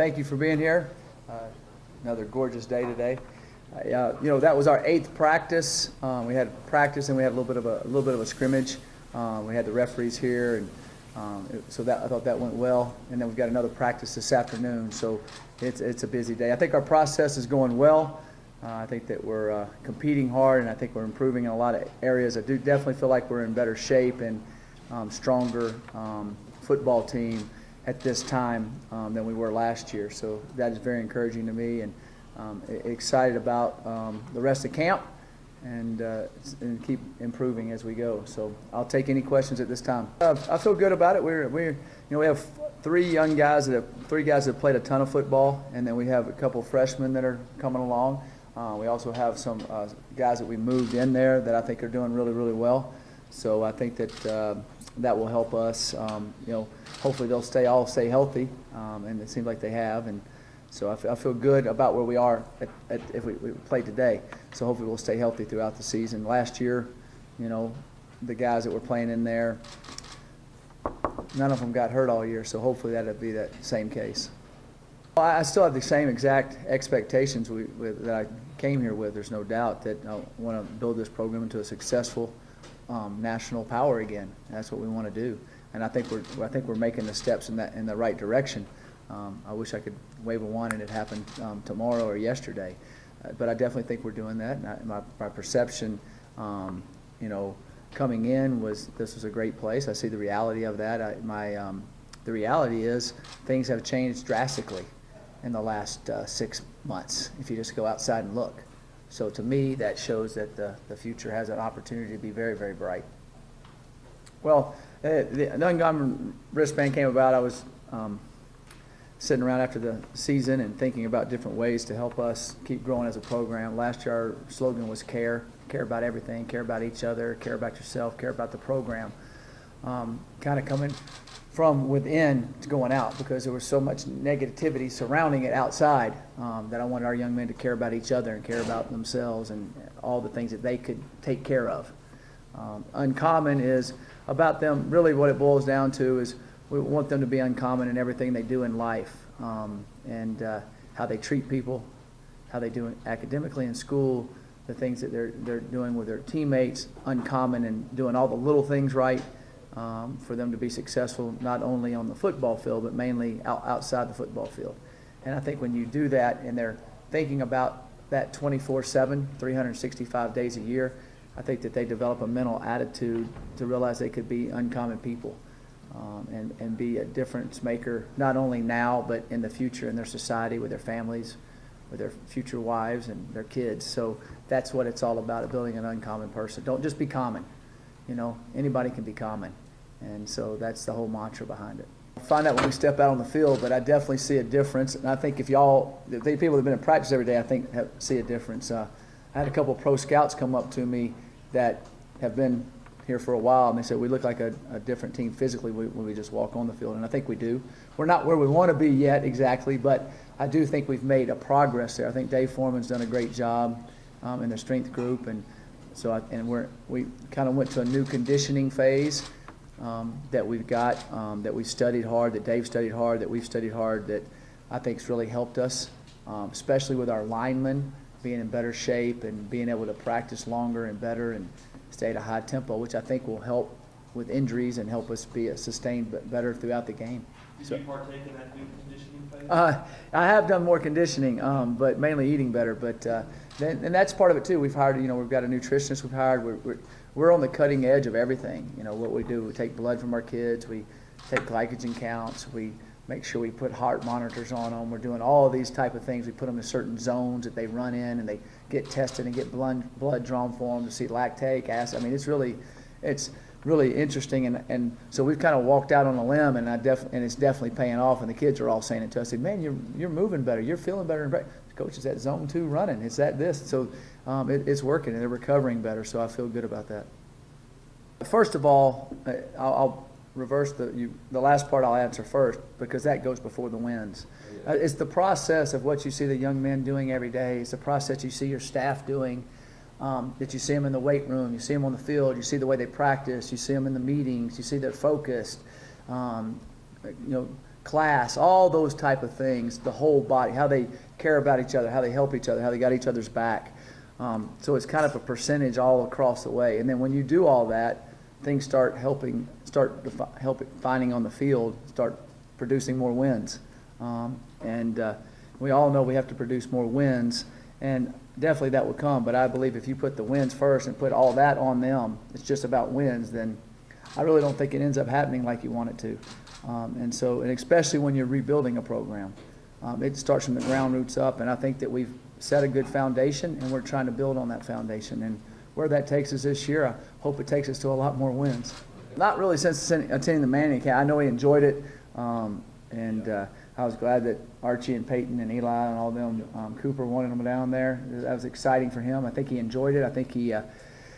Thank you for being here. Another gorgeous day today. That was our 8th practice. We had practice and we had a little bit of a scrimmage. We had the referees here, and I thought that went well. And then we've got another practice this afternoon. So it's a busy day. I think our process is going well. I think that we're competing hard, and I think we're improving in a lot of areas. I do definitely feel like we're in better shape and stronger football team at this time than we were last year. So that is very encouraging to me, and excited about the rest of camp and keep improving as we go. So I'll take any questions at this time. I feel good about it. We have three guys that have played a ton of football, and then we have a couple freshmen that are coming along. We also have some guys that we moved in there that I think are doing really, really well. So I think that that will help us. Hopefully they'll all stay healthy, and it seems like they have. And so I feel good about where we are if we play today. So hopefully we'll stay healthy throughout the season. Last year, the guys that were playing in there, none of them got hurt all year. So hopefully that'll be that same case. I still have the same exact expectations that I came here with. There's no doubt that I want to build this program into a successful national power again. And that's what we want to do. And I think we're making the steps in the right direction. I wish I could wave a wand and it happened tomorrow or yesterday, but I definitely think we're doing that. And my perception, coming in was this was a great place. I see the reality of that. The reality is things have changed drastically in the last 6 months, if you just go outside and look. So to me, that shows that the future has an opportunity to be very, very bright. Well, the uncommon wristband came about. I was sitting around after the season and thinking about different ways to help us keep growing as a program. Last year, our slogan was care about everything, care about each other, care about yourself, care about the program. Kind of coming from within to going out, because there was so much negativity surrounding it outside, that I wanted our young men to care about each other and care about themselves and all the things that they could take care of. Uncommon is about them. Really what it boils down to is we want them to be uncommon in everything they do in life, and how they treat people, how they do academically in school, the things that they're doing with their teammates, uncommon, and doing all the little things right. For them to be successful not only on the football field but mainly outside the football field. And I think when you do that and they're thinking about that 24/7, 365 days a year, I think that they develop a mental attitude to realize they could be uncommon people, and be a difference maker not only now but in the future in their society, with their families, with their future wives and their kids. So that's what it's all about, building an uncommon person. Don't just be common. Anybody can be common. And so that's the whole mantra behind it. I'll find out when we step out on the field, but I definitely see a difference. And I think if the people that have been in practice every day, I think see a difference. I had a couple of pro scouts come up to me that have been here for a while, and they said we look like a different team physically when we just walk on the field. And I think we do. We're not where we want to be yet exactly, but I do think we've made a progress there. I think Dave Foreman's done a great job in the strength group, and so we kind of went to a new conditioning phase that we've got, that we studied hard, that Dave studied hard, that we've studied hard, that I think's really helped us, especially with our linemen being in better shape and being able to practice longer and better and stay at a high tempo, which I think will help with injuries and help us be sustained better throughout the game. Did you partake in that new conditioning phase? I have done more conditioning, but mainly eating better. But and that's part of it too. We've hired, we've got a nutritionist. We've hired. We're on the cutting edge of everything. What we do, we take blood from our kids. We take glycogen counts. We make sure we put heart monitors on them. We're doing all of these type of things. We put them in certain zones that they run in, and they get tested and get blood drawn for them to see lactate acid. I mean, it's really interesting, and so we've kind of walked out on a limb, and it's definitely paying off. And the kids are all saying it to us. They say, "Man, you're moving better. You're feeling better." Coach, is that zone 2 running? Is that this? So it's working, and they're recovering better. So I feel good about that. First of all, I'll reverse the last part. I'll answer first, because that goes before the wins. It's the process of what you see the young men doing every day. It's the process you see your staff doing. That you see them in the weight room, you see them on the field, you see the way they practice, you see them in the meetings, you see they're focused. class, all those type of things, the whole body, how they care about each other, how they help each other, how they got each other's back. So it's kind of a percentage all across the way. And then when you do all that, things start finding on the field, start producing more wins. We all know we have to produce more wins, and definitely that will come. But I believe if you put the wins first and put all that on them, it's just about wins, then I really don't think it ends up happening like you want it to. And especially when you're rebuilding a program, it starts from the ground roots up. And I think that we've set a good foundation, and we're trying to build on that foundation. And where that takes us this year, I hope it takes us to a lot more wins. Not really since attending the Manning Academy. I know he enjoyed it, I was glad that Archie and Peyton and Eli and all of them, Cooper wanted them down there. That was exciting for him. I think he enjoyed it. I think he,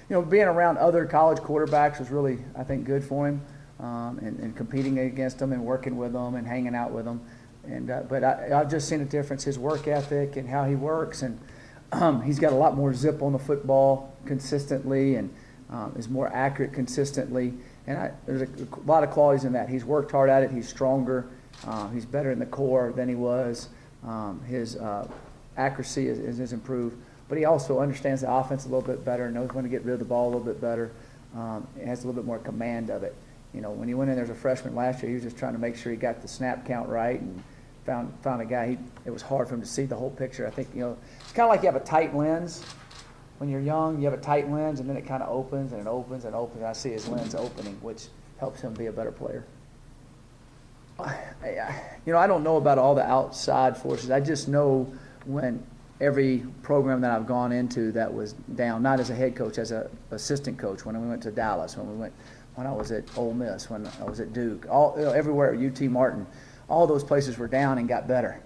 being around other college quarterbacks was really, I think, good for him, and competing against them and working with them and hanging out with them. But I've just seen a difference, his work ethic and how he works, and he's got a lot more zip on the football consistently, and is more accurate consistently. And there's a lot of qualities in that. He's worked hard at it. He's stronger. He's better in the core than he was. His accuracy is improved. But he also understands the offense a little bit better, knows when to get rid of the ball a little bit better. He has a little bit more command of it. When he went in there as a freshman last year, he was just trying to make sure he got the snap count right, and found a guy. It was hard for him to see the whole picture. I think it's kind of like you have a tight lens. When you're young, you have a tight lens, and then it kind of opens and it opens and opens. And I see his lens opening, which helps him be a better player. I don't know about all the outside forces. I just know when every program that I've gone into that was down, not as a head coach, as an assistant coach, when we went to Dallas, when I was at Ole Miss, when I was at Duke, everywhere, UT Martin, all those places were down and got better.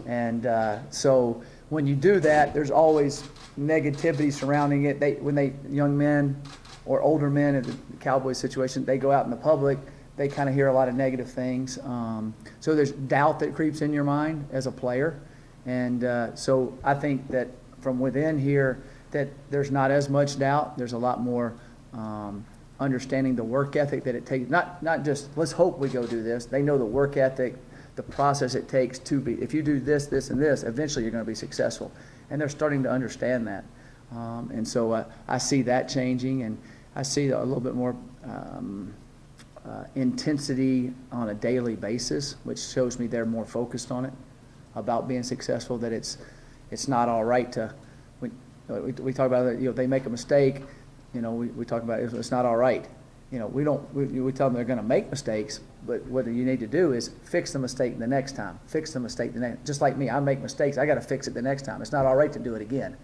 And so when you do that, there's always negativity surrounding it. When young men or older men in the Cowboys situation, they go out in the public, they kind of hear a lot of negative things. So there's doubt that creeps in your mind as a player. And so I think that from within here that there's not as much doubt. There's a lot more understanding the work ethic that it takes. Not just, let's hope we go do this. They know the work ethic, the process it takes to be. If you do this, this, and this, eventually you're going to be successful. And they're starting to understand that. And so I see that changing, and I see a little bit more intensity on a daily basis, which shows me they're more focused on it, about being successful, that it's not all right to, we talk about it, they make a mistake, we talk about it's not all right. We tell them they're going to make mistakes, but what you need to do is fix the mistake the next time. Fix the mistake the next. Just like me, I make mistakes. I got to fix it the next time. It's not all right to do it again.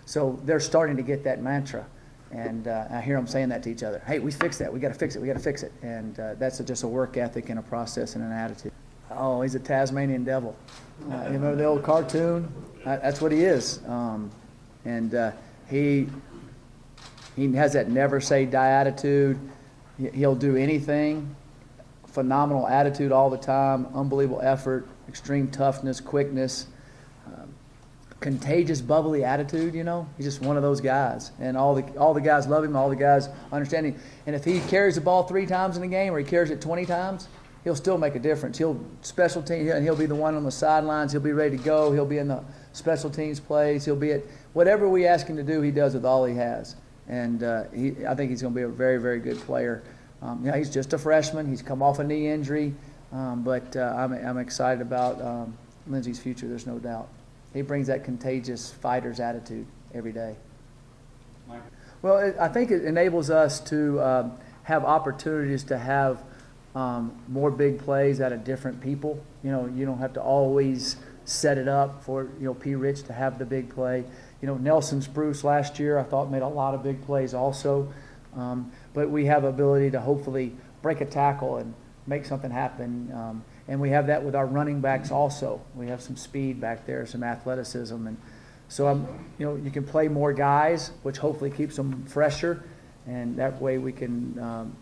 So they're starting to get that mantra, and I hear them saying that to each other. Hey, we fixed that. We got to fix it. We got to fix it. And that's just a work ethic and a process and an attitude. Oh, he's a Tasmanian devil. You remember the old cartoon? That's what he is. He has that never say die attitude. He'll do anything. Phenomenal attitude all the time. Unbelievable effort. Extreme toughness, quickness. Contagious, bubbly attitude. He's just one of those guys. And all the guys love him. All the guys understand him. And if he carries the ball 3 times in a game, or he carries it 20 times, he'll still make a difference. He'll special team, and he'll be the one on the sidelines. He'll be ready to go. He'll be in the special teams plays. He'll be at whatever we ask him to do. He does with all he has. And I think he's going to be a very, very good player. He's just a freshman. He's come off a knee injury, but I'm excited about Lindsey's future. There's no doubt. He brings that contagious fighter's attitude every day. Mike? Well, I think it enables us to have opportunities to have more big plays out of different people. You don't have to always set it up for P. Rich to have the big play. Nelson Spruce last year I thought made a lot of big plays also. But we have ability to hopefully break a tackle and make something happen. And we have that with our running backs also. We have some speed back there, some athleticism. And so you can play more guys, which hopefully keeps them fresher. And that way we can,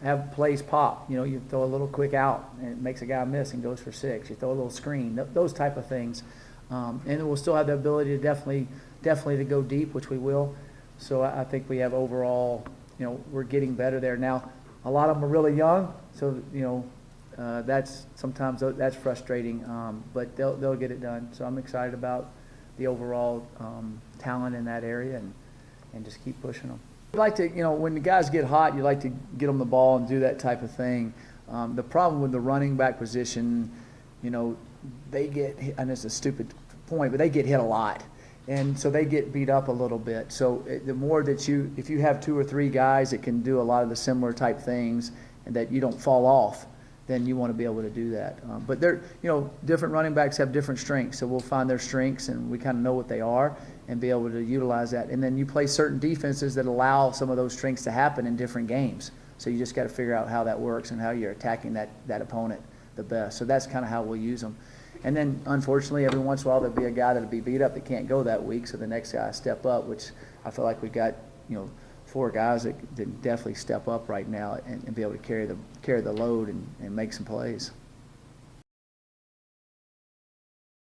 have plays pop. You throw a little quick out and it makes a guy miss and goes for 6. You throw a little screen, those type of things. And we'll still have the ability to definitely to go deep, which we will. So I think we have overall, we're getting better there. Now, a lot of them are really young, so, That's sometimes that's frustrating, but they'll get it done. So I'm excited about the overall talent in that area and just keep pushing them. You like to, when the guys get hot, you like to get them the ball and do that type of thing. The problem with the running back position, they get, and it's a stupid point, but they get hit a lot. And so they get beat up a little bit. So the more that if you have 2 or 3 guys that can do a lot of the similar type things and that you don't fall off, then you want to be able to do that. But they're, different running backs have different strengths, so we'll find their strengths and we kind of know what they are and be able to utilize that. And then you play certain defenses that allow some of those strengths to happen in different games. So you just got to figure out how that works and how you're attacking that opponent the best. So that's kind of how we'll use them. And then, unfortunately, every once in a while there'll be a guy that'll be beat up that can't go that week, so the next guy step up, which I feel like we've got, 4 guys that definitely step up right now and be able to carry the load and make some plays.